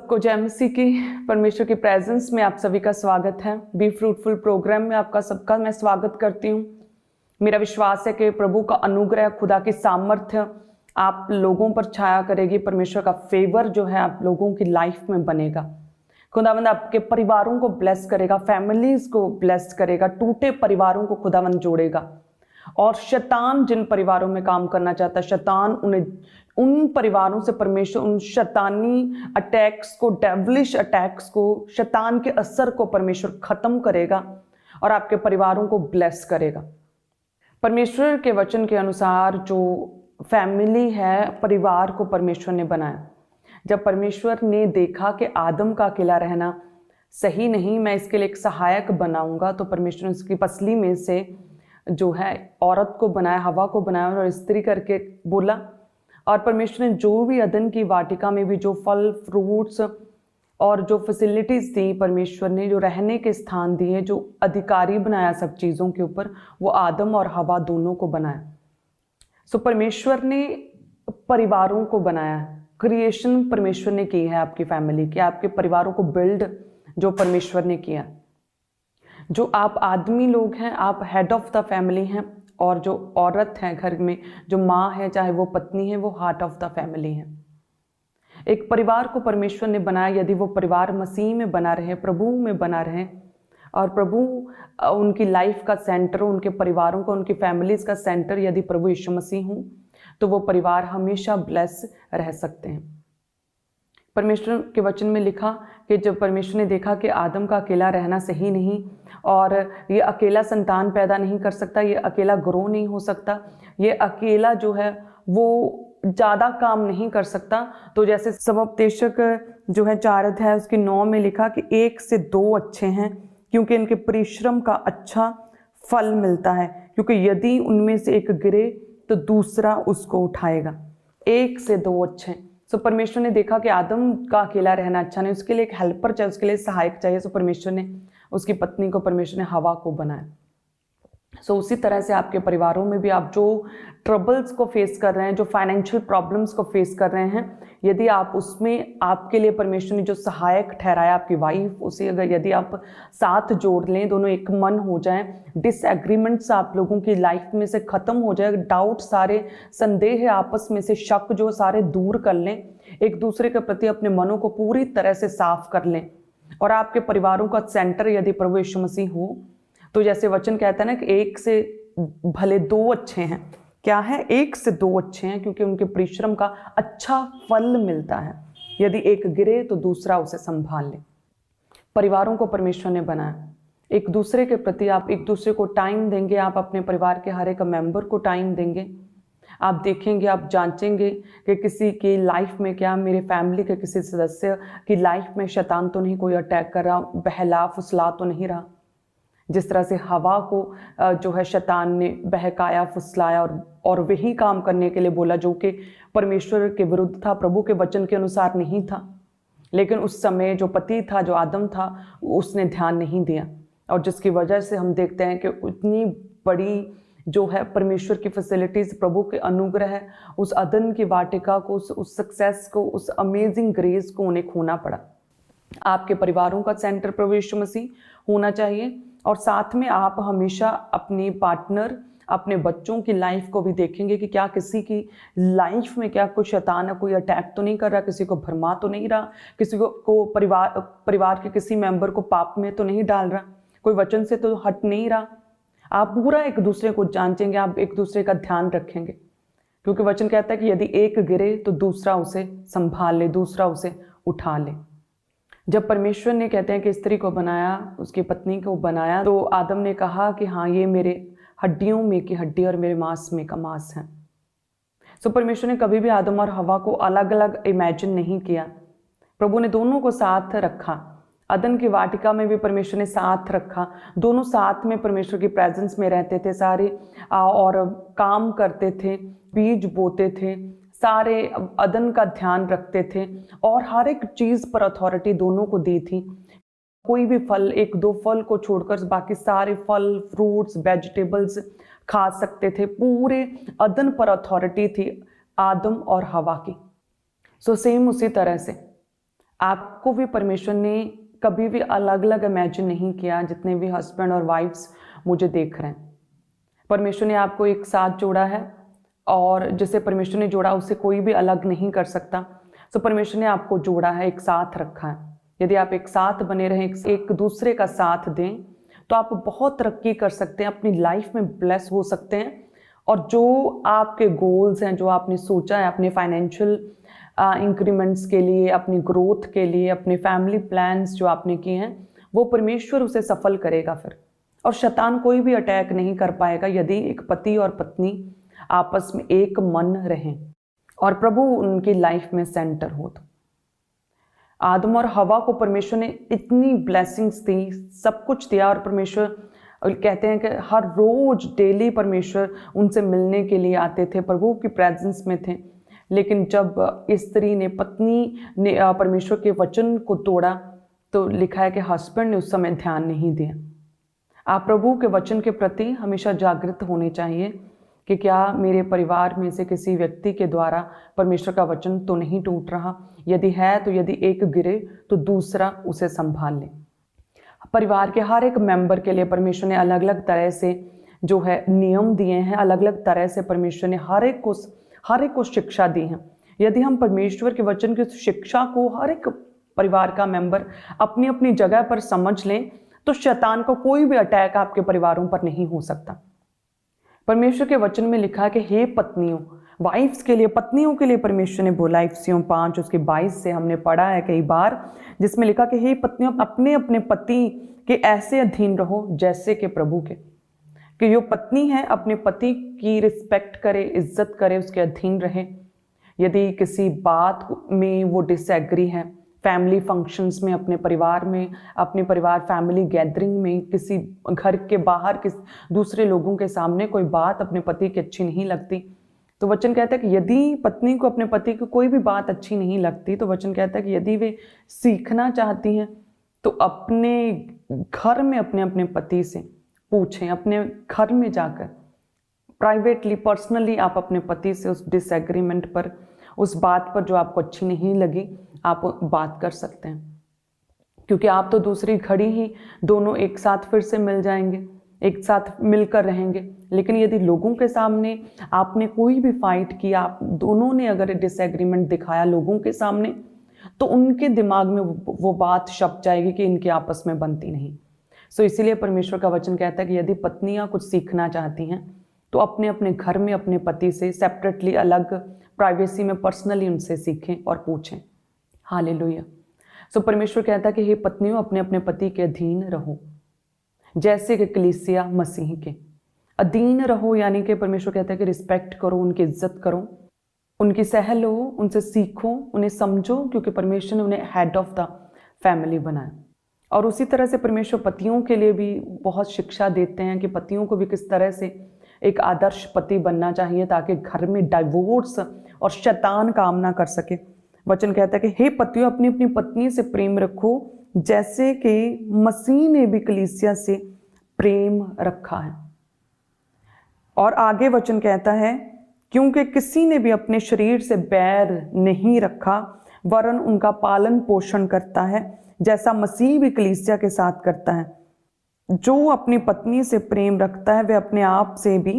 सबको जय मसीह की। परमेश्वर की प्रेजेंस में आप सभी का स्वागत है। बी फ्रूटफुल प्रोग्राम में आपका सबका मैं स्वागत करती हूँ। मेरा विश्वास है कि प्रभु का अनुग्रह, खुदा की सामर्थ्य आप लोगों पर छाया करेगी। परमेश्वर का फेवर जो है आप लोगों की लाइफ में बनेगा। खुदावंद आपके परिवारों को ब्लेस करेगा, फैमिलीज को ब्लेस करेगा, टूटे परिवारों को खुदावंद जोड़ेगा। और शैतान जिन परिवारों में काम करना चाहता है, शैतान उन्हें उन परिवारों से परमेश्वर उन शैतानी अटैक्स को, डेविलिश अटैक्स को, शैतान के असर को परमेश्वर खत्म करेगा और आपके परिवारों को ब्लेस करेगा। परमेश्वर के वचन के अनुसार जो फैमिली है, परिवार को परमेश्वर ने बनाया। जब परमेश्वर ने देखा कि आदम का अकेला रहना सही नहीं, मैं इसके लिए एक सहायक बनाऊंगा, तो परमेश्वर ने उसकी पसली में से जो है औरत को बनाया, हवा को बनाया और स्त्री करके बोला। और परमेश्वर ने जो भी अदन की वाटिका में भी जो फल, फ्रूट्स और जो फैसिलिटीज दी, परमेश्वर ने जो रहने के स्थान दिए, जो अधिकारी बनाया सब चीज़ों के ऊपर, वो आदम और हवा दोनों को बनाया। सो परमेश्वर ने परिवारों को बनाया। क्रिएशन परमेश्वर ने की है आपकी फैमिली की, आपके परिवारों को बिल्ड जो परमेश्वर ने किया। जो आप आदमी लोग हैं, आप हेड ऑफ द फैमिली हैं, और जो औरत है घर में, जो माँ है, चाहे वो पत्नी है, वो हार्ट ऑफ द फैमिली है। एक परिवार को परमेश्वर ने बनाया। यदि वो परिवार मसीह में बना रहे, प्रभु में बना रहे, और प्रभु उनकी लाइफ का सेंटर, उनके परिवारों का, उनकी फैमिलीज का सेंटर यदि प्रभु यीशु मसीह हूँ, तो वो परिवार हमेशा ब्लेस रह सकते हैं। परमेश्वर के वचन में लिखा कि जब परमेश्वर ने देखा कि आदम का अकेला रहना सही नहीं, और ये अकेला संतान पैदा नहीं कर सकता, ये अकेला ग्रो नहीं हो सकता, ये अकेला जो है वो ज़्यादा काम नहीं कर सकता, तो जैसे समुपदेशक जो है 4 अध्याय उसकी 9 में लिखा कि 1 से 2 अच्छे हैं, क्योंकि इनके परिश्रम का अच्छा फल मिलता है, क्योंकि यदि उनमें से एक गिरे तो दूसरा उसको उठाएगा। 1 से 2 अच्छे हैं। सो परमेश्वर ने देखा कि आदम का अकेला रहना अच्छा नहीं, उसके लिए एक हेल्पर चाहिए, उसके लिए सहायक चाहिए। सो परमेश्वर ने उसकी पत्नी को, परमेश्वर ने हवा को बनाया। सो उसी तरह से आपके परिवारों में भी आप जो ट्रबल्स को फेस कर रहे हैं, जो फाइनेंशियल प्रॉब्लम्स को फेस कर रहे हैं, यदि आप उसमें, आपके लिए परमेश्वर ने जो सहायक ठहराया आपकी वाइफ, उसे अगर यदि आप साथ जोड़ लें, दोनों एक मन हो जाएं, डिसएग्रीमेंट्स आप लोगों की लाइफ में से खत्म हो जाए, डाउट सारे, संदेह आपस में से, शक जो सारे दूर कर लें, एक दूसरे के प्रति अपने मनों को पूरी तरह से साफ कर लें, और आपके परिवारों का सेंटर यदि प्रभु यीशु मसीह हो, तो जैसे वचन कहता है ना कि 1 से भले 2 अच्छे हैं। क्या है? 1 से 2 अच्छे हैं, क्योंकि उनके परिश्रम का अच्छा फल मिलता है। यदि एक गिरे तो दूसरा उसे संभाल ले। परिवारों को परमेश्वर ने बनाया। एक दूसरे के प्रति आप एक दूसरे को टाइम देंगे, आप अपने परिवार के हर एक मेंबर को टाइम देंगे, आप देखेंगे, आप जांचेंगे कि किसी की लाइफ में क्या, मेरे फैमिली के किसी सदस्य की लाइफ में शैतान तो नहीं कोई अटैक कर रहा, बहला फुसला तो नहीं रहा। जिस तरह से हवा को जो है शैतान ने बहकाया, फुसलाया और वही काम करने के लिए बोला जो कि परमेश्वर के विरुद्ध था, प्रभु के वचन के अनुसार नहीं था। लेकिन उस समय जो पति था, जो आदम था, उसने ध्यान नहीं दिया, और जिसकी वजह से हम देखते हैं कि उतनी बड़ी जो है परमेश्वर की फैसिलिटीज, प्रभु के अनुग्रह, उस अदन की वाटिका को, उस सक्सेस को, उस अमेजिंग ग्रेस को उन्हें खोना पड़ा। आपके परिवारों का सेंटर प्रभु यीशु मसीह होना चाहिए, और साथ में आप हमेशा अपनी पार्टनर, अपने बच्चों की लाइफ को भी देखेंगे कि क्या किसी की लाइफ में क्या कोई शैतान है, कोई अटैक तो नहीं कर रहा, किसी को भरमा तो नहीं रहा, किसी को परिवार के किसी मेंबर को पाप में तो नहीं डाल रहा, कोई वचन से तो हट नहीं रहा। आप पूरा एक दूसरे को जांचेंगे, आप एक दूसरे का ध्यान रखेंगे, क्योंकि वचन कहता है कि यदि एक गिरे तो दूसरा उसे संभाल ले, दूसरा उसे उठा ले। जब परमेश्वर ने, कहते हैं कि स्त्री को बनाया, उसकी पत्नी को बनाया, तो आदम ने कहा कि हाँ, ये मेरे हड्डियों में की हड्डी और मेरे मांस में का मांस है। सो परमेश्वर ने कभी भी आदम और हवा को अलग अलग इमेजिन नहीं किया। प्रभु ने दोनों को साथ रखा। अदन की वाटिका में भी परमेश्वर ने साथ रखा, दोनों साथ में परमेश्वर की प्रेजेंस में रहते थे सारे, और काम करते थे, बीज बोते थे, सारे अदन का ध्यान रखते थे, और हर एक चीज पर अथॉरिटी दोनों को दी थी। कोई भी फल, 1-2 फल को छोड़कर बाकी सारे फल, फ्रूट्स, वेजिटेबल्स खा सकते थे। पूरे अदन पर अथॉरिटी थी आदम और हवा की। सो सेम उसी तरह से आपको भी परमेश्वर ने कभी भी अलग अलग इमेजिन नहीं किया। जितने भी हस्बैंड और वाइफ्स मुझे देख रहे हैं, परमेश्वर ने आपको एक साथ जोड़ा है, और जिसे परमेश्वर ने जोड़ा उसे कोई भी अलग नहीं कर सकता। तो परमेश्वर ने आपको जोड़ा है, एक साथ रखा है। यदि आप एक साथ बने रहें, एक दूसरे का साथ दें, तो आप बहुत तरक्की कर सकते हैं, अपनी लाइफ में ब्लेस हो सकते हैं। और जो आपके गोल्स हैं, जो आपने सोचा है अपने फाइनेंशियल इंक्रीमेंट्स के लिए, अपनी ग्रोथ के लिए, अपने फैमिली प्लान्स जो आपने किए हैं, वो परमेश्वर उसे सफल करेगा फिर। और शैतान कोई भी अटैक नहीं कर पाएगा यदि एक पति और पत्नी आपस में एक मन रहें और प्रभु उनकी लाइफ में सेंटर हो। तो आदम और हवा को परमेश्वर ने इतनी ब्लेसिंग्स दी, सब कुछ दिया, और परमेश्वर कहते हैं कि हर रोज डेली परमेश्वर उनसे मिलने के लिए आते थे, प्रभु की प्रेजेंस में थे। लेकिन जब स्त्री ने, पत्नी ने परमेश्वर के वचन को तोड़ा, तो लिखा है कि हस्बैंड ने उस समय ध्यान नहीं दिया। आप प्रभु के वचन के प्रति हमेशा जागृत होने चाहिए कि क्या मेरे परिवार में से किसी व्यक्ति के द्वारा परमेश्वर का वचन तो नहीं टूट रहा। यदि है तो यदि एक गिरे तो दूसरा उसे संभाल ले। परिवार के हर एक मेंबर के लिए परमेश्वर ने अलग अलग तरह से जो है नियम दिए हैं, अलग अलग तरह से परमेश्वर ने हर एक को शिक्षा दी है। यदि हम परमेश्वर के वचन की शिक्षा को हर एक परिवार का मेंबर अपनी अपनी जगह पर समझ लें, तो शैतान को कोई भी अटैक आपके परिवारों पर नहीं हो सकता। परमेश्वर के वचन में लिखा है कि हे पत्नियों, वाइफ्स के लिए, पत्नियों के लिए परमेश्वर ने बोला, इफिसियों 5 उसके 22 से हमने पढ़ा है कई बार, जिसमें लिखा कि हे पत्नियों, अपने अपने पति के ऐसे अधीन रहो जैसे कि प्रभु के। कि जो पत्नी है अपने पति की रिस्पेक्ट करे, इज्जत करे, उसके अधीन रहे। यदि किसी बात में वो डिसएग्री है, फैमिली फंक्शंस में, अपने परिवार में, अपने परिवार फैमिली गैदरिंग में, किसी घर के बाहर दूसरे लोगों के सामने कोई बात अपने पति की अच्छी नहीं लगती, तो वचन कहता है कि यदि पत्नी को अपने पति की कोई भी बात अच्छी नहीं लगती, तो वचन कहता है कि यदि वे सीखना चाहती हैं तो अपने घर में अपने अपने पति से पूछें। अपने घर में जाकर प्राइवेटली, पर्सनली आप अपने पति से उस डिसएग्रीमेंट पर, उस बात पर जो आपको अच्छी नहीं लगी, आप बात कर सकते हैं। क्योंकि आप तो दूसरी घड़ी ही दोनों एक साथ फिर से मिल जाएंगे, एक साथ मिलकर रहेंगे। लेकिन यदि लोगों के सामने आपने कोई भी फाइट किया, आप दोनों ने अगर डिसएग्रीमेंट दिखाया लोगों के सामने, तो उनके दिमाग में वो बात छप जाएगी कि इनके आपस में बनती नहीं। सो इसीलिए परमेश्वर का वचन कहता है कि यदि पत्नियां कुछ सीखना चाहती हैं तो अपने अपने घर में अपने पति से सेपरेटली, अलग, प्राइवेसी में, पर्सनली उनसे सीखें और पूछें। हालेलुया। सो परमेश्वर कहता है कि हे पत्नियों, अपने अपने पति के अधीन रहो जैसे कि कलीसिया मसीह के अधीन रहो। यानी कि परमेश्वर कहता है कि रिस्पेक्ट करो, उनकी इज्जत करो, उनकी सह लो, उनसे सीखो, उन्हें समझो, क्योंकि परमेश्वर ने उन्हें हेड ऑफ द फैमिली बनाया। और उसी तरह से परमेश्वर पतियों के लिए भी बहुत शिक्षा देते हैं कि पतियों को भी किस तरह से एक आदर्श पति बनना चाहिए ताकि घर में डाइवोर्स और शैतान काम ना कर सके। वचन कहता है कि हे पतियों, अपनी अपनी पत्नी से प्रेम रखो जैसे कि मसीह ने भी कलीसिया से प्रेम रखा है। और आगे वचन कहता है, क्योंकि किसी ने भी अपने शरीर से बैर नहीं रखा, वरन उनका पालन पोषण करता है, जैसा मसीह भी कलीसिया के साथ करता है। जो अपनी पत्नी से प्रेम रखता है वह अपने आप से भी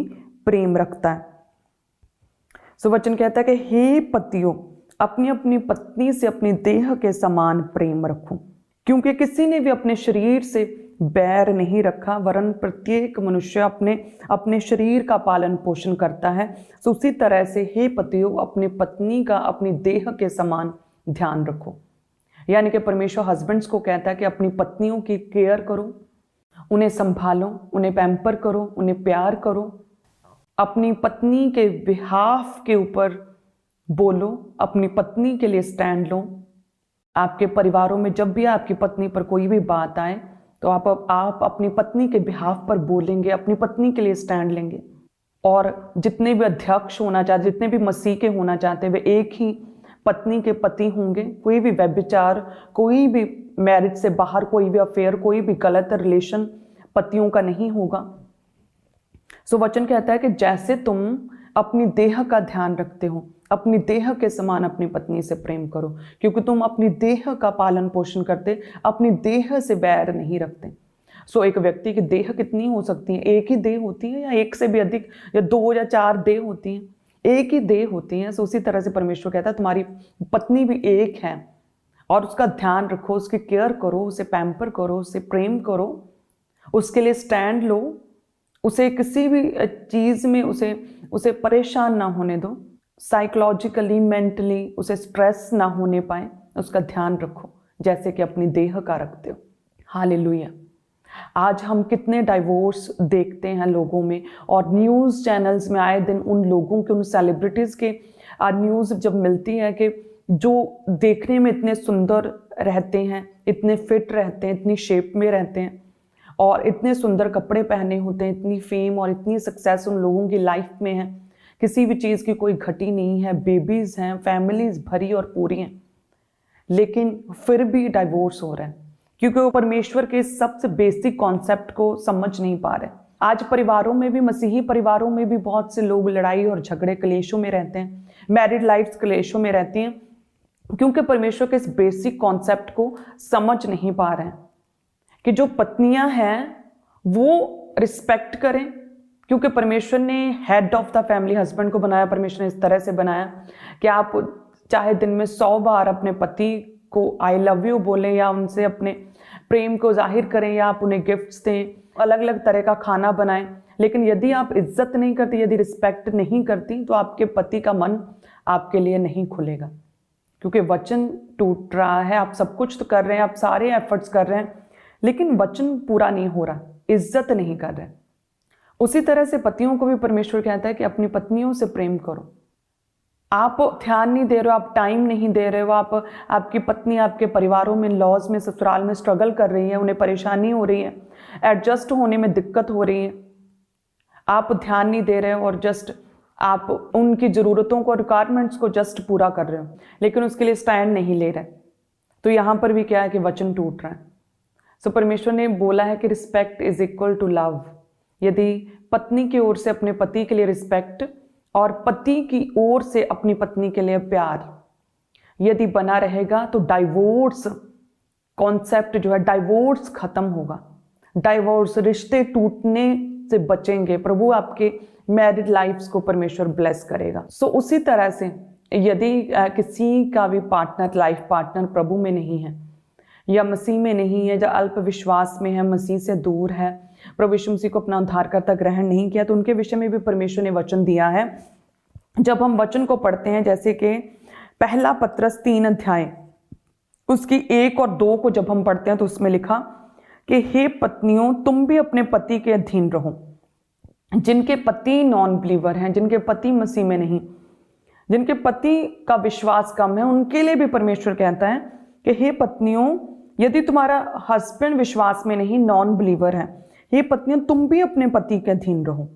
प्रेम रखता है। सो वचन कहता है कि हे पतियों, अपनी अपनी पत्नी से अपनी देह के समान प्रेम रखो, क्योंकि किसी ने भी अपने शरीर से बैर नहीं रखा, वरन प्रत्येक मनुष्य अपने अपने शरीर का पालन पोषण करता है। सो उसी तरह से हे पतियों, अपनी पत्नी का अपनी देह के समान ध्यान रखो। यानी कि परमेश्वर हस्बैंड्स को कहता है कि अपनी पत्नियों की केयर करो, उन्हें संभालो, उन्हें पैम्पर करो, उन्हें प्यार करो, अपनी पत्नी के बिहाफ के ऊपर बोलो, अपनी पत्नी के लिए स्टैंड लो। आपके परिवारों में जब भी आपकी पत्नी पर कोई भी बात आए तो आप अपनी पत्नी के बिहाफ पर बोलेंगे, अपनी पत्नी के लिए स्टैंड लेंगे। और जितने भी अध्यक्ष होना चाहते, जितने भी मसीह के होना चाहते, वे एक ही पत्नी के पति होंगे। कोई भी व्यभिचार, कोई भी मैरिज से बाहर कोई भी अफेयर, कोई भी गलत रिलेशन पतियों का नहीं होगा। सो वचन कहता है कि जैसे तुम अपनी देह का ध्यान रखते हो, अपनी देह के समान अपनी पत्नी से प्रेम करो, क्योंकि तुम अपनी देह का पालन पोषण करते, अपनी देह से बैर नहीं रखते। सो एक व्यक्ति की देह कितनी हो सकती है? एक ही देह होती है या एक से भी अधिक, या 2 या 4 देह होती हैं? एक ही देह होती है। सो उसी तरह से परमेश्वर कहता है तुम्हारी पत्नी भी एक है, और उसका ध्यान रखो, उसकी केयर करो, उसे पैम्पर करो, उसे प्रेम करो, उसके लिए स्टैंड लो, उसे किसी भी चीज़ में उसे परेशान ना होने दो, साइकोलॉजिकली मेंटली उसे स्ट्रेस ना होने पाए, उसका ध्यान रखो जैसे कि अपनी देह का रखते हो। हालेलुया। आज हम कितने डाइवोर्स देखते हैं लोगों में, और न्यूज़ चैनल्स में आए दिन उन लोगों के, उन सेलिब्रिटीज़ के न्यूज़ जब मिलती है कि जो देखने में इतने सुंदर रहते हैं, इतने फिट रहते हैं, इतनी शेप में रहते हैं, और इतने सुंदर कपड़े पहने होते हैं, इतनी फेम और इतनी सक्सेस उन लोगों की लाइफ में है, किसी भी चीज़ की कोई घटी नहीं है, बेबीज़ हैं, फैमिलीज भरी और पूरी हैं, लेकिन फिर भी डाइवोर्स हो रहा है क्योंकि वो परमेश्वर के सबसे बेसिक कॉन्सेप्ट को समझ नहीं पा रहे। आज परिवारों में भी, मसीही परिवारों में भी बहुत से लोग लड़ाई और झगड़े कलेशों में रहते हैं, मैरिड लाइफ्स कलेशों में रहती हैं, क्योंकि परमेश्वर के इस बेसिक कॉन्सेप्ट को समझ नहीं पा रहे हैं कि जो पत्नियां हैं वो रिस्पेक्ट करें, क्योंकि परमेश्वर ने head of the family husband को बनाया। परमेश्वर ने इस तरह से बनाया कि आप चाहे दिन में 100 बार अपने पति को आई लव यू बोलें, या उनसे अपने प्रेम को जाहिर करें, या आप उन्हें गिफ्ट्स दें, अलग अलग तरह का खाना बनाएं, लेकिन यदि आप इज्जत नहीं करती, यदि रिस्पेक्ट नहीं करती, तो आपके पति का मन आपके लिए नहीं खुलेगा, क्योंकि वचन टूट रहा है। आप सब कुछ तो कर रहे हैं, आप सारे एफर्ट्स कर रहे हैं, लेकिन वचन पूरा नहीं हो रहा, इज्जत नहीं कर रहे। उसी तरह से पतियों को भी परमेश्वर कहता है कि अपनी पत्नियों से प्रेम करो। आप ध्यान नहीं दे रहे हो, आप टाइम नहीं दे रहे हो, आपकी पत्नी आपके परिवारों में, लॉज में, ससुराल में स्ट्रगल कर रही है, उन्हें परेशानी हो रही है, एडजस्ट होने में दिक्कत हो रही है, आप ध्यान नहीं दे रहे हो, और जस्ट आप उनकी ज़रूरतों को, रिक्वायरमेंट्स को जस्ट पूरा कर रहे हो, लेकिन उसके लिए स्टैंड नहीं ले रहे, तो यहाँ पर भी क्या है कि वचन टूट रहा है। सो परमेश्वर ने बोला है कि respect is equal to love. यदि पत्नी की ओर से अपने पति के लिए रिस्पेक्ट और पति की ओर से अपनी पत्नी के लिए प्यार यदि बना रहेगा, तो डाइवोर्स कॉन्सेप्ट जो है, डाइवोर्स खत्म होगा, डाइवोर्स रिश्ते टूटने से बचेंगे। प्रभु आपके मैरिड लाइफ्स को परमेश्वर ब्लेस करेगा। सो उसी तरह से यदि किसी का भी पार्टनर, लाइफ पार्टनर प्रभु में नहीं है, या मसीह में नहीं है, या अल्प विश्वास में है, मसीह से दूर है, प्रभु यीशु मसीह को अपना उद्धारकर्ता ग्रहण नहीं किया, तो उनके विषय में भी परमेश्वर ने वचन दिया है। जब हम वचन को पढ़ते हैं, जैसे कि पहला पत्रस 3 अध्याय उसकी 1 और 2 को जब हम पढ़ते हैं, तो उसमें लिखा कि हे पत्नियों, तुम भी अपने पति के अधीन रहो। जिनके पति नॉन बिलीवर हैं, जिनके पति मसीह में नहीं, जिनके पति का विश्वास कम है, उनके लिए भी परमेश्वर कहता है कि हे पत्नियों, यदि तुम्हारा हस्बैंड विश्वास में नहीं, नॉन बिलीवर है, हे पत्नियों, तुम भी अपने पति के अधीन रहो,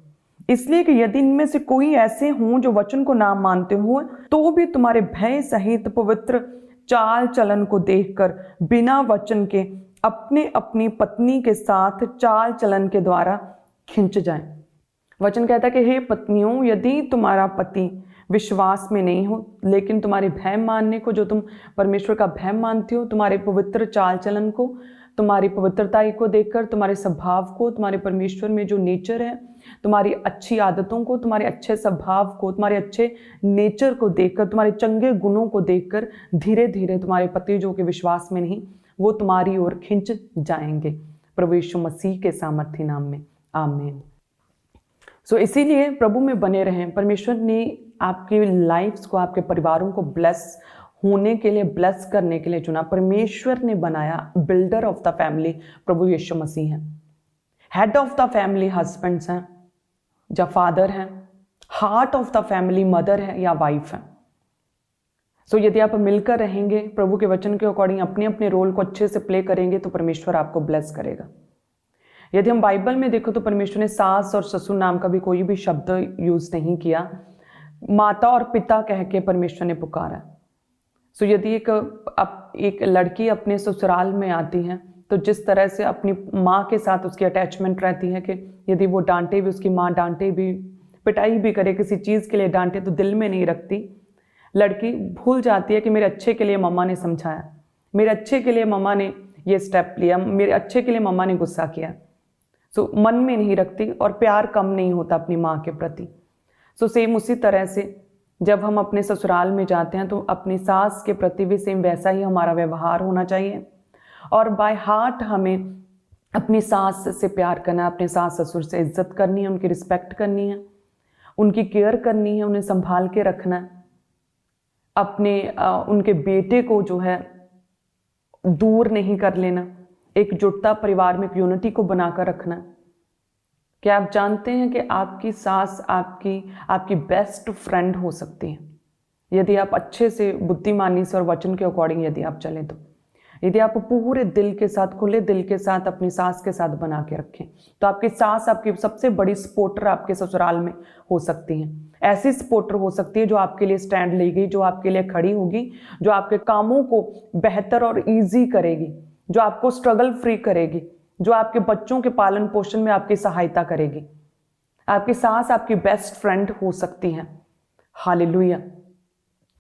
इसलिए कि यदि इनमें से कोई ऐसे हों जो वचन को ना मानते हो, तो भी तुम्हारे भय सहित पवित्र चाल चलन को देखकर बिना वचन के अपने अपनी पत्नी के साथ चाल चलन के द्वारा खिंच जाएं। वचन कहता है कि हे पत्नियों, यदि तुम्हारा पति विश्वास में नहीं हो, लेकिन तुम्हारे भय मानने को, जो तुम परमेश्वर का भय मानती हो, तुम्हारे पवित्र चाल चलन को, तुम्हारी पवित्रता को देखकर, तुम्हारे स्वभाव को, तुम्हारे परमेश्वर में जो नेचर है, तुम्हारी अच्छी आदतों को, तुम्हारे अच्छे स्वभाव को, तुम्हारे अच्छे नेचर को देखकर, तुम्हारे चंगे गुणों को देखकर धीरे धीरे तुम्हारे पति जो कि विश्वास में नहीं, वो तुम्हारी ओर खिंच जाएंगे। प्रभु यीशु मसीह के सामर्थी नाम में आमीन। सो इसीलिए प्रभु में बने रहें। परमेश्वर ने आपकी लाइफ्स को, आपके परिवारों को ब्लेस होने के लिए, ब्लेस करने के लिए चुना। परमेश्वर ने बनाया, बिल्डर ऑफ द फैमिली प्रभु यीशु मसीह है, head of the family husbands हैं या फादर हैं, heart of the family mother है या वाइफ है। सो यदि आप मिलकर रहेंगे, प्रभु के वचन के अकॉर्डिंग अपने अपने रोल को अच्छे से प्ले करेंगे, तो परमेश्वर आपको ब्लेस करेगा। यदि हम बाइबल में देखो तो परमेश्वर ने सास और ससुर नाम का भी कोई भी शब्द यूज नहीं किया, माता और पिता कह के परमेश्वर ने पुकारा। सो यदि एक लड़की अपने ससुराल में आती है, तो जिस तरह से अपनी माँ के साथ उसकी अटैचमेंट रहती है कि यदि वो डांटे भी, उसकी माँ डांटे भी, पिटाई भी करे, किसी चीज़ के लिए डांटे, तो दिल में नहीं रखती, लड़की भूल जाती है कि मेरे अच्छे के लिए मम्मा ने समझाया, मेरे अच्छे के लिए मम्मा ने ये स्टेप लिया, मेरे अच्छे के लिए मम्मा ने गुस्सा किया। सो मन में नहीं रखती और प्यार कम नहीं होता अपनी माँ के प्रति। सो सेम उसी तरह से जब हम अपने ससुराल में जाते हैं तो अपनी सास के प्रति भी सेम वैसा ही हमारा व्यवहार होना चाहिए। और बाय हार्ट हमें अपनी सास से प्यार करना है, अपने सास ससुर से इज्जत करनी है, उनकी रिस्पेक्ट करनी है, उनकी केयर करनी है, उन्हें संभाल के रखना है। उनके बेटे को जो है दूर नहीं कर लेना, एकजुटता परिवार में एक यूनिटी को बनाकर रखना। क्या आप जानते हैं कि आपकी सास आपकी बेस्ट फ्रेंड हो सकती है यदि आप अच्छे से बुद्धिमानी से और वचन के अकॉर्डिंग यदि आप चलें तो। यदि आप पूरे दिल के साथ, खुले दिल के साथ अपनी सास के साथ बना के रखें तो आपकी सास आपकी सबसे बड़ी सपोर्टर आपके ससुराल में हो सकती है। ऐसी सपोर्टर हो सकती है जो आपके लिए स्टैंड लेगी, जो आपके लिए खड़ी होगी, जो आपके कामों को बेहतर और ईजी करेगी, जो आपको स्ट्रगल फ्री करेगी, जो आपके बच्चों के पालन पोषण में आपकी सहायता करेगी। आपकी सास आपकी बेस्ट फ्रेंड हो सकती है। हालेलुया।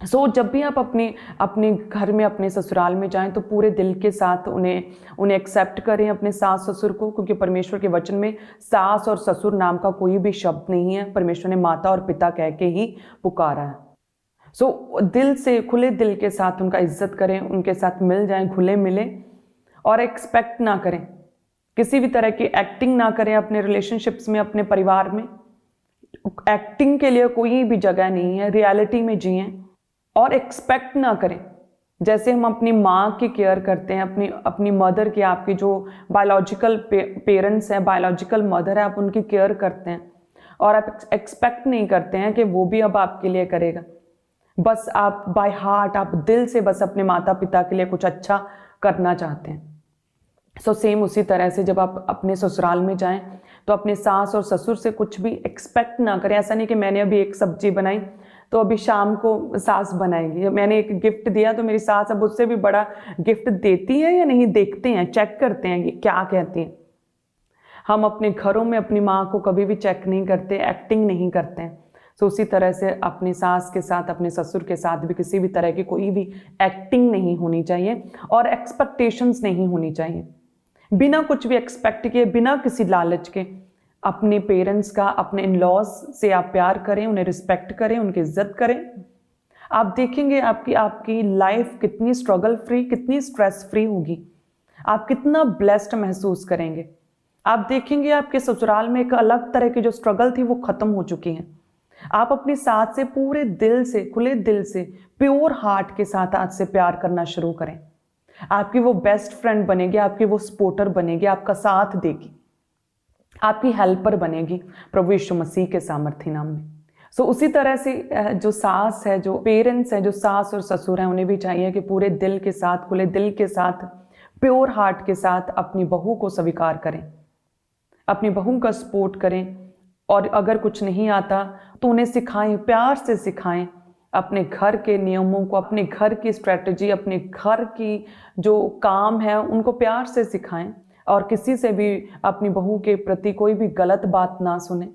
सो जब भी आप अपने घर में, अपने ससुराल में जाएं तो पूरे दिल के साथ उन्हें एक्सेप्ट करें, अपने सास ससुर को, क्योंकि परमेश्वर के वचन में सास और ससुर नाम का कोई भी शब्द नहीं है। परमेश्वर ने माता और पिता कह के ही पुकारा है। सो दिल से, खुले दिल के साथ उनका इज्जत करें, उनके साथ मिल जाएं, खुले मिले और एक्सपेक्ट ना करें, किसी भी तरह की एक्टिंग ना करें अपने रिलेशनशिप्स में, अपने परिवार में। एक्टिंग के लिए कोई भी जगह नहीं है, रियलिटी में जिएं और एक्सपेक्ट ना करें। जैसे हम अपनी माँ की केयर करते हैं, अपनी मदर की, आपकी जो बायोलॉजिकल पेरेंट्स हैं, बायोलॉजिकल मदर है, आप उनकी केयर करते हैं और आप एक्सपेक्ट नहीं करते हैं कि वो भी अब आपके लिए करेगा। बस आप बाय हार्ट, आप दिल से बस अपने माता पिता के लिए कुछ अच्छा करना चाहते हैं। सो सेम उसी तरह से जब आप अपने ससुराल में जाएं तो अपने सास और ससुर से कुछ भी एक्सपेक्ट ना करें। ऐसा नहीं कि मैंने अभी एक सब्जी बनाई तो अभी शाम को सास बनाएगी, मैंने एक गिफ्ट दिया तो मेरी सास अब उससे भी बड़ा गिफ्ट देती है या नहीं, देखते हैं, चेक करते हैं कि क्या कहती हैं। हम अपने घरों में अपनी माँ को कभी भी चेक नहीं करते, एक्टिंग नहीं करते हैं। तो उसी तरह से अपनी सास के साथ, अपने ससुर के साथ भी किसी भी तरह की कोई भी एक्टिंग नहीं होनी चाहिए और एक्सपेक्टेशंस नहीं होनी चाहिए। बिना कुछ भी एक्सपेक्ट किए, बिना किसी लालच के अपने पेरेंट्स का, अपने इन-लॉज से आप प्यार करें, उन्हें रिस्पेक्ट करें, उनकी इज्जत करें। आप देखेंगे आपकी लाइफ कितनी स्ट्रगल फ्री, कितनी स्ट्रेस फ्री होगी। आप कितना ब्लेस्ड महसूस करेंगे। आप देखेंगे आपके ससुराल में एक अलग तरह की जो स्ट्रगल थी वो खत्म हो चुकी है। आप अपनी सास से पूरे दिल से, खुले दिल से, प्योर हार्ट के साथ आज से प्यार करना शुरू करें। आपकी वो बेस्ट फ्रेंड बनेगी, आपकी वो सपोर्टर बनेगी, आपका साथ देगी, आपकी हेल्पर बनेगी प्रभु यीशु मसीह के सामर्थ्य नाम में। सो उसी तरह से जो सास है, जो पेरेंट्स हैं, जो सास और ससुर हैं, उन्हें भी चाहिए कि पूरे दिल के साथ, खुले दिल के साथ, प्योर हार्ट के साथ अपनी बहू को स्वीकार करें, अपनी बहू का सपोर्ट करें। और अगर कुछ नहीं आता तो उन्हें सिखाएं, प्यार से सिखाएं अपने घर के नियमों को, अपने घर की स्ट्रेटजी, अपने घर की जो काम है उनको प्यार से सिखाएं। और किसी से भी अपनी बहू के प्रति कोई भी गलत बात ना सुने।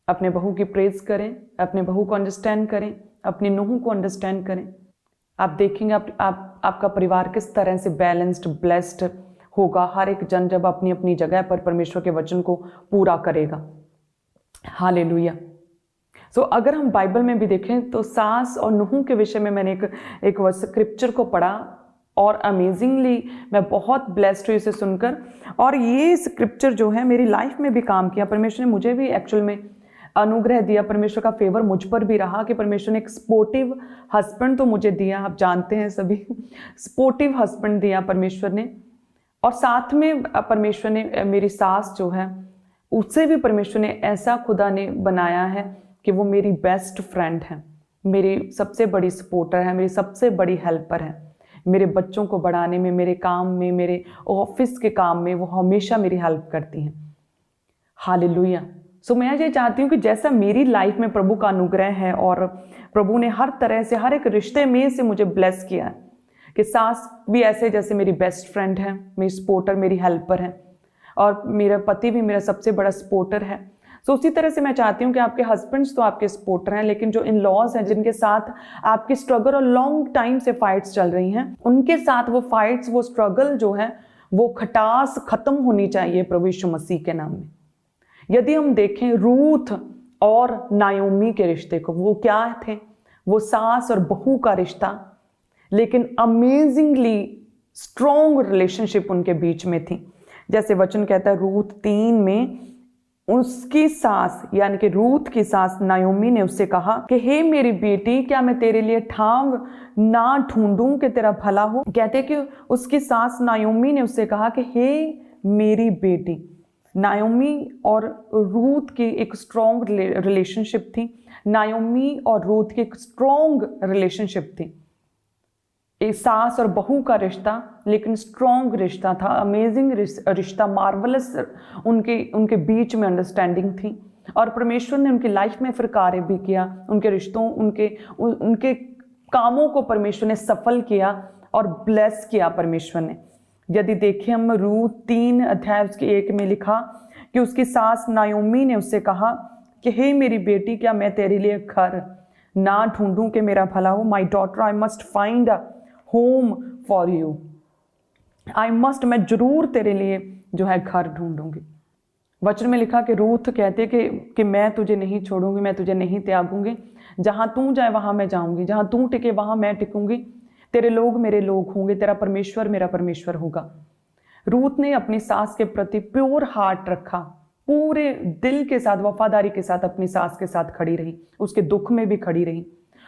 अपने बहू की प्रेज करें, अपने बहू को अंडरस्टैंड करें, अपनी नूह को अंडरस्टैंड करें। आप देखेंगे आपका परिवार किस तरह से बैलेंस्ड, ब्लेस्ड होगा। हर एक जन जब अपनी अपनी जगह पर परमेश्वर के वचन को पूरा करेगा। हालेलुया। सो अगर हम बाइबल में भी देखें तो सास और नूह के विषय में मैंने एक स्क्रिप्चर को पढ़ा और अमेजिंगली मैं बहुत ब्लेस्ड हुई इसे सुनकर। और ये स्क्रिप्चर जो है मेरी लाइफ में भी काम किया। परमेश्वर ने मुझे भी एक्चुअल में अनुग्रह दिया, परमेश्वर का फेवर मुझ पर भी रहा कि परमेश्वर ने एक सपोर्टिव हस्बैंड तो मुझे दिया। आप जानते हैं सभी, सपोर्टिव हस्बैंड दिया परमेश्वर ने। और साथ में परमेश्वर ने मेरी सास जो है उससे भी परमेश्वर ने ऐसा खुदा ने बनाया है कि वो मेरी बेस्ट फ्रेंड है, मेरी सबसे बड़ी सपोर्टर है, मेरी सबसे बड़ी हेल्पर है। मेरे बच्चों को बढ़ाने में, मेरे काम में, मेरे ऑफिस के काम में वो हमेशा मेरी हेल्प करती हैं। हालेलुया। सो मैं ये चाहती हूँ कि जैसा मेरी लाइफ में प्रभु का अनुग्रह है और प्रभु ने हर तरह से, हर एक रिश्ते में से मुझे ब्लेस किया है, कि सास भी ऐसे जैसे मेरी बेस्ट फ्रेंड है, मेरी सपोर्टर, मेरी हेल्पर है। और मेरा पति भी मेरा सबसे बड़ा सपोर्टर है। सो उसी तरह से मैं चाहती हूँ कि आपके हस्बैंड्स तो आपके सपोर्टर हैं, लेकिन जो इन लॉज हैं जिनके साथ आपकी स्ट्रगल और लॉन्ग टाइम से फाइट्स चल रही हैं, उनके साथ वो फाइट्स, वो स्ट्रगल जो है वो खटास खत्म होनी चाहिए प्रभु यीशु मसीह के नाम में। यदि हम देखें रूथ और नायोमी के रिश्ते को, वो क्या थे? वो सास और बहू का रिश्ता, लेकिन अमेजिंगली स्ट्रॉन्ग रिलेशनशिप उनके बीच में थी। जैसे वचन कहता है रूथ 3 में, उसकी सास यानी कि रूथ की सास नायोमी ने उससे कहा कि हे मेरी बेटी, क्या मैं तेरे लिए ठाव ना ढूंढूं कि तेरा भला हो। कहते कि उसकी सास नायोमी ने उससे कहा कि हे मेरी बेटी। नायोमी और रूथ की एक स्ट्रॉन्ग रिलेशनशिप थी। नायोमी और रूथ की एक स्ट्रॉन्ग रिलेशनशिप थी, एक सास और बहू का रिश्ता, लेकिन स्ट्रॉन्ग रिश्ता था, अमेजिंग रिश्ता, मार्वलस उनके बीच में अंडरस्टैंडिंग थी। और परमेश्वर ने उनकी लाइफ में फिर कार्य भी किया, उनके रिश्तों, उनके कामों को परमेश्वर ने सफल किया और ब्लेस किया परमेश्वर ने। यदि देखें हम रूथ 3 अध्याय उसके 1 में लिखा कि उसकी सास नायोमी ने उससे कहा कि हे मेरी बेटी, क्या मैं तेरे लिए घर ना ढूंढूं कि मेरा भला हो। My daughter, I must find a home for you. I must, मैं जरूर तेरे लिए जो है घर ढूंढूंगी। वचन में लिखा कि रूथ कहते कि मैं तुझे नहीं छोड़ूंगी, मैं तुझे नहीं त्यागूंगी, जहां तू जाए वहां मैं जाऊंगी, जहां तू टिके वहां मैं टिकूंगी, तेरे लोग मेरे लोग होंगे, तेरा परमेश्वर मेरा परमेश्वर होगा। रूथ ने अपनी सास के प्रति प्योर हार्ट रखा, पूरे दिल के साथ, वफादारी के साथ अपनी सास के साथ खड़ी रही, उसके दुख में भी खड़ी रही।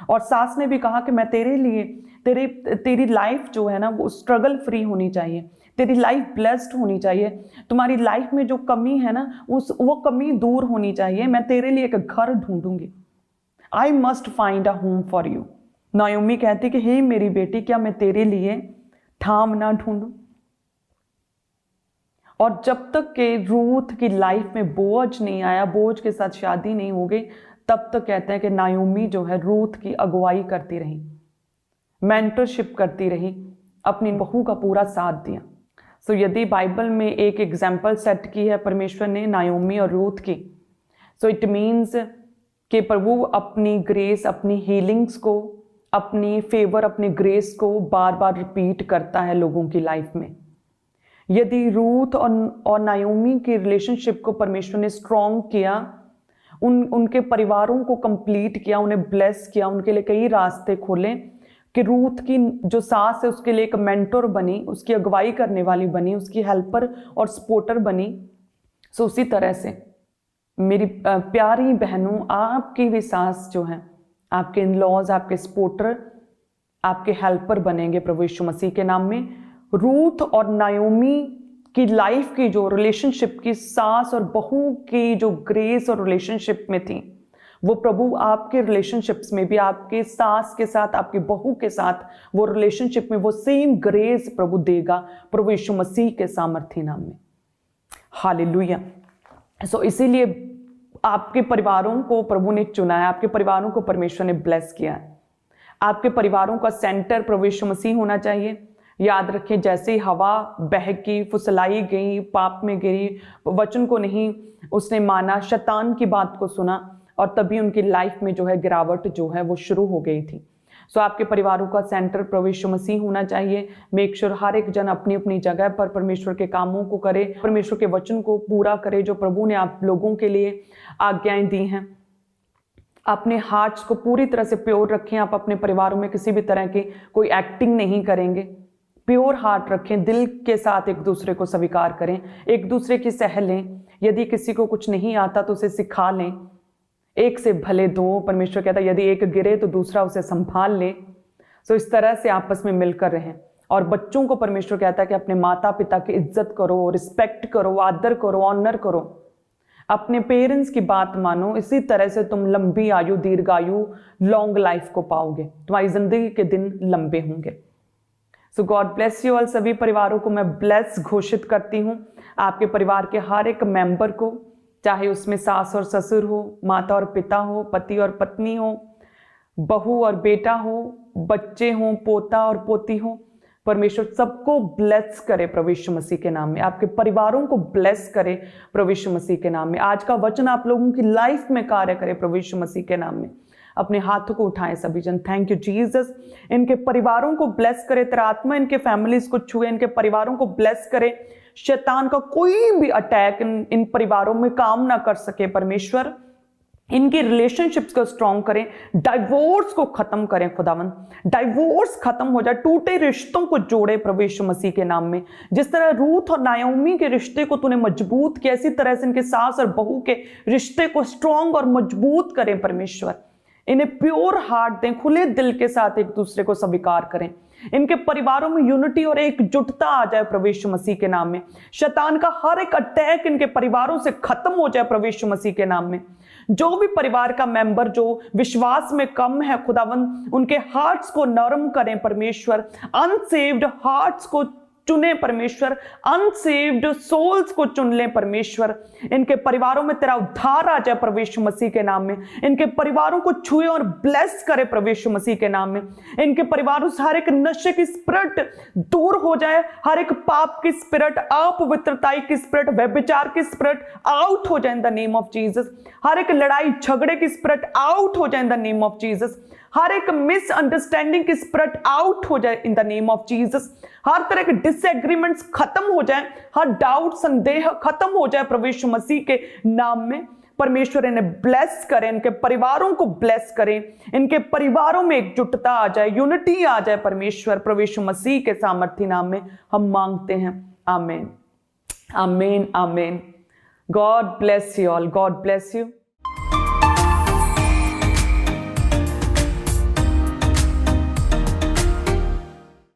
और सास ने भी कहा कि मैं तेरे लिए, तेरी लाइफ जो है ना वो स्ट्रगल फ्री होनी चाहिए, तेरी लाइफ ब्लेस्ड होनी चाहिए, तुम्हारी लाइफ में जो कमी है ना वो कमी दूर होनी चाहिए, मैं तेरे लिए एक घर ढूंढूंगी। I must find a home for you. Naomi कहती कि हे मेरी बेटी, क्या मैं तेरे लिए ठाम ना ढूंढूं। और जब तक के रूथ की लाइफ में बोझ नहीं आया, बोझ के साथ शादी नहीं हो गई, तब तक कहते हैं कि नायोमी जो है रूथ की अगुवाई करती रही, मेंटरशिप करती रही, अपनी बहू का पूरा साथ दिया। सो यदि बाइबल में एक एग्जाम्पल सेट की है परमेश्वर ने नायोमी और रूथ की, सो इट मीन्स कि प्रभु अपनी ग्रेस, अपनी हीलिंग्स को, अपनी फेवर, अपनी ग्रेस को बार बार रिपीट करता है लोगों की लाइफ में। यदि रूथ और नायोमी की रिलेशनशिप को परमेश्वर ने स्ट्रॉन्ग किया, उनके परिवारों को कंप्लीट किया, उन्हें ब्लेस किया, उनके लिए कई रास्ते खोले कि रूथ की जो सास है उसके लिए एक मेंटर बनी, उसकी अगुवाई करने वाली बनी, उसकी हेल्पर और सपोर्टर बनी। सो उसी तरह से मेरी प्यारी बहनों, आपकी भी सास जो है, आपके इन लॉज, आपके सपोर्टर, आपके हेल्पर बनेंगे प्रभु यीशु मसीह के नाम में। रूथ और नायोमी की लाइफ की जो रिलेशनशिप की, सास और बहू की जो ग्रेस और रिलेशनशिप में थी, वो प्रभु आपके रिलेशनशिप्स में भी, आपके सास के साथ, आपके बहू के साथ वो रिलेशनशिप में वो सेम ग्रेस प्रभु देगा प्रभु यीशु मसीह के सामर्थ्य नाम में। हालेलुया। सो इसीलिए आपके परिवारों को प्रभु ने चुना है, आपके परिवारों को परमेश्वर ने ब्लेस किया है। आपके परिवारों का सेंटर प्रभु यीशु मसीह होना चाहिए। याद रखें, जैसे ही हवा बहकी, फुसलाई गई, पाप में गिरी, वचन को नहीं उसने माना, शैतान की बात को सुना, और तभी उनकी लाइफ में जो है गिरावट जो है वो शुरू हो गई थी। सो आपके परिवारों का सेंटर प्रभु यीशु मसीह होना चाहिए। मेक श्योर हर एक जन अपनी अपनी जगह पर परमेश्वर के कामों को करे, परमेश्वर के वचन को पूरा करे जो प्रभु ने आप लोगों के लिए आज्ञाएं दी हैं। अपने हार्ट्स को पूरी तरह से प्योर रखें। आप अपने परिवारों में किसी भी तरह की कोई एक्टिंग नहीं करेंगे। प्योर हार्ट रखें, दिल के साथ एक दूसरे को स्वीकार करें, एक दूसरे की सह लें। यदि किसी को कुछ नहीं आता तो उसे सिखा लें। एक से भले दो, परमेश्वर कहता है यदि एक गिरे तो दूसरा उसे संभाल ले। सो इस तरह से आपस में मिलकर रहें। और बच्चों को परमेश्वर कहता है कि अपने माता पिता की इज्जत करो, रिस्पेक्ट करो, आदर करो, ऑनर करो, अपने पेरेंट्स की बात मानो। इसी तरह से तुम लंबी आयु, दीर्घायु, लॉन्ग लाइफ को पाओगे, तुम्हारी जिंदगी के दिन लंबे होंगे। सो गॉड ब्लेस यू ऑल। सभी परिवारों को मैं ब्लेस घोषित करती हूँ। आपके परिवार के हर एक मेंबर को, चाहे उसमें सास और ससुर हो, माता और पिता हो, पति और पत्नी हो, बहू और बेटा हो, बच्चे हों, पोता और पोती हो, परमेश्वर सबको ब्लेस करे प्रभु यीशु मसीह के नाम में, आपके परिवारों को ब्लेस करे प्रभु यीशु मसीह के नाम में। आज का वचन आप लोगों की लाइफ में कार्य करे प्रभु यीशु मसीह के नाम में। अपने हाथों को उठाएं सभी जन। Thank you Jesus. इनके परिवारों को ब्लेस करे, तेरा आत्मा इनके फैमिलीज को छुए, इनके परिवारों को ब्लेस करे। शैतान का कोई भी अटैक इन परिवारों में काम ना कर सके परमेश्वर। इनके रिलेशनशिप्स को स्ट्रॉन्ग करें, डाइवोर्स को खत्म करें खुदावन, डाइवोर्स खत्म हो जाए, टूटे रिश्तों को जोड़े प्रभु यीशु मसीह के नाम में। जिस तरह रूथ और नायोमी के रिश्ते को तूने मजबूत किया, इसी तरह से इनके सास और बहू के रिश्ते को स्ट्रॉन्ग और मजबूत करें परमेश्वर। इन्हें प्योर हार्ट दें, खुले दिल के साथ एक दूसरे को स्वीकार करें। इनके परिवारों में यूनिटी और एकजुटता आ जाए प्रभु यीशु मसीह के नाम में। शैतान का हर एक अटैक इनके परिवारों से खत्म हो जाए प्रभु यीशु मसीह के नाम में। जो भी परिवार का मेंबर जो विश्वास में कम है खुदावन, उनके हार्ट्स को नरम करें परमेश्वर। अनसेव्ड हार्ट्स को चुने परमेश्वर, अनसेव्ड सोल्स को चुन लें परमेश्वर। इनके परिवारों में तेरा उद्धार आ जाए प्रभु यीशु मसीह के नाम में। इनके परिवारों को छुए और ब्लेस करे प्रभु यीशु मसीह के नाम में। इनके परिवारों से हर एक नशे की स्पिरिट दूर हो जाए, हर एक पाप की स्पिरिट, अपवित्रताई की स्पिरिट, व्यभिचार की स्पिरिट आउट हो जाए in the name of Jesus. हर एक लड़ाई झगड़े की स्पिरिट आउट हो जाए in the name of Jesus. हर एक मिसअंडरस्टैंडिंग की स्प्रेड आउट हो जाए in the name of Jesus. हर तरह के डिसएग्रीमेंट्स खत्म हो जाए, हर डाउट संदेह खत्म हो जाए प्रभु यीशु मसीह के नाम में। परमेश्वर इन्हें ब्लेस करें, इनके परिवारों को ब्लेस करें, इनके परिवारों में एकजुटता आ जाए, यूनिटी आ जाए परमेश्वर। प्रभु यीशु मसीह के सामर्थी नाम में हम मांगते हैं, आमीन, आमीन, आमीन। God bless you all, God bless you.